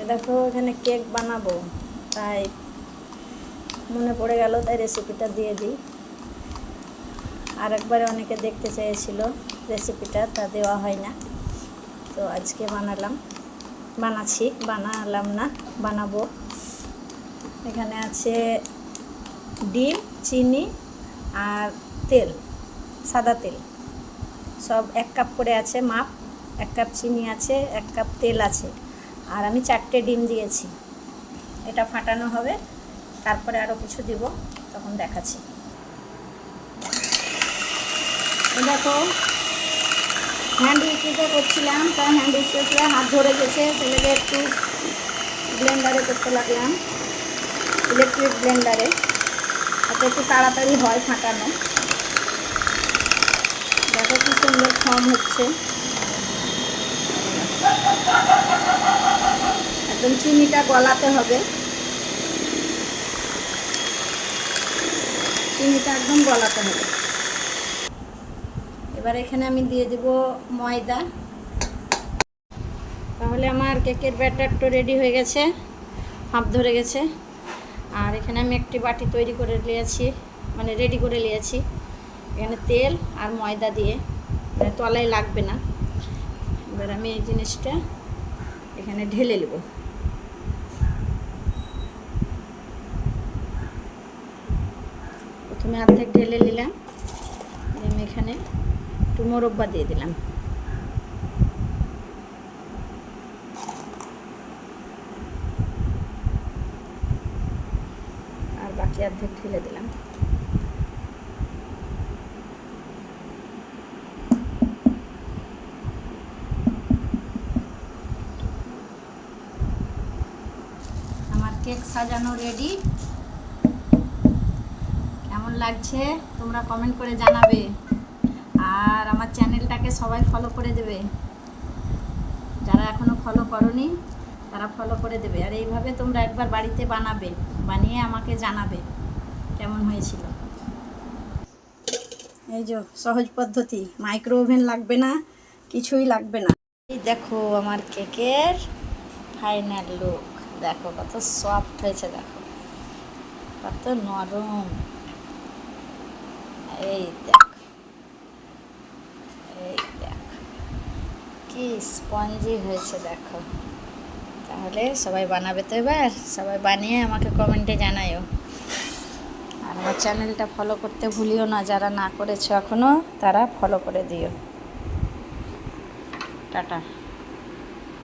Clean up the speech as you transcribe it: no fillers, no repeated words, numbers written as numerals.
দেখো এখানে কেক বানাবো, তাই মনে পড়ে গেল, তাই রেসিপিটা দিয়ে দিই। আর একবারে অনেকে দেখতে চেয়েছিল রেসিপিটা, তা দেওয়া হয় না, তো আজকে বানাবো। এখানে আছে ডিম, চিনি আর তেল, সাদা তেল, সব 1 কাপ করে আছে মাপ। 1 কাপ চিনি আছে, 1 কাপ তেল আছে, আর আমি 4টে ডিম দিয়েছি। এটা ফাটানো হবে, তারপরে আরও কিছু দিব, তখন দেখাচ্ছি। দেখো হ্যান্ড উইচে করছিলাম, তাই হ্যান্ড উইচে হাত ধরে গেছে, ছেলেকে একটু ব্লেন্ডারে করতে লাগলাম, ইলেকট্রিক ব্লেন্ডারে, তাতে একটু তাড়াতাড়ি হয় ফাটানো। দেখো কি সুন্দর ফর্ম হচ্ছে। একদম চিনিটা গলাতে হবে, চিনিটা একদম গলাতে হবে। এবার এখানে আমি দিয়ে দেব ময়দা। তাহলে আমার কেকের ব্যাটারটা রেডি হয়ে গেছে, হাফ ধরে গেছে। আর এখানে আমি একটি বাটি তৈরি করে নিয়েছি, মানে রেডি করে নিয়েছি। এখানে তেল আর ময়দা দিয়ে, তলায় লাগবে না। এবার আমি এই জিনিসটা এখানে ঢেলে নেব। প্রথমে অর্ধেক ঢেলে নিলাম, আমি এখানে একটু মোরব্বা দিয়ে দিলাম। আর বাকি অর্ধেক ঢেলে দিলাম। আমার কেক সাজানো রেডি। কেমন লাগছে তোমরা কমেন্ট করে জানাবে, আর আমার চ্যানেলটাকে সবাই ফলো করে দেবে। যারা এখনো ফলো করনি তারা ফলো করে দেবে। আর এইভাবে তোমরা একবার বাড়িতে বানাবে, বানিয়ে আমাকে জানাবে কেমন হয়েছিল। এই যে সহজ পদ্ধতি, মাইক্রো ওভেন লাগবে না, কিছুই লাগবে না। এই দেখো আমার কেকের ফাইনাল লুক, দেখো কত সফট হয়েছে, দেখো কত নরম। এই দেখ, এই দেখ কি স্পঞ্জি হয়েছে, দেখো। তাহলে সবাই বানাবে তো, এবার সবাই বানিয়ে আমাকে কমেন্টে জানাইও। আর আমার চ্যানেলটা ফলো করতে ভুলিও না, যারা না করেছো এখনও তারা ফলো করে দিও। টাটা।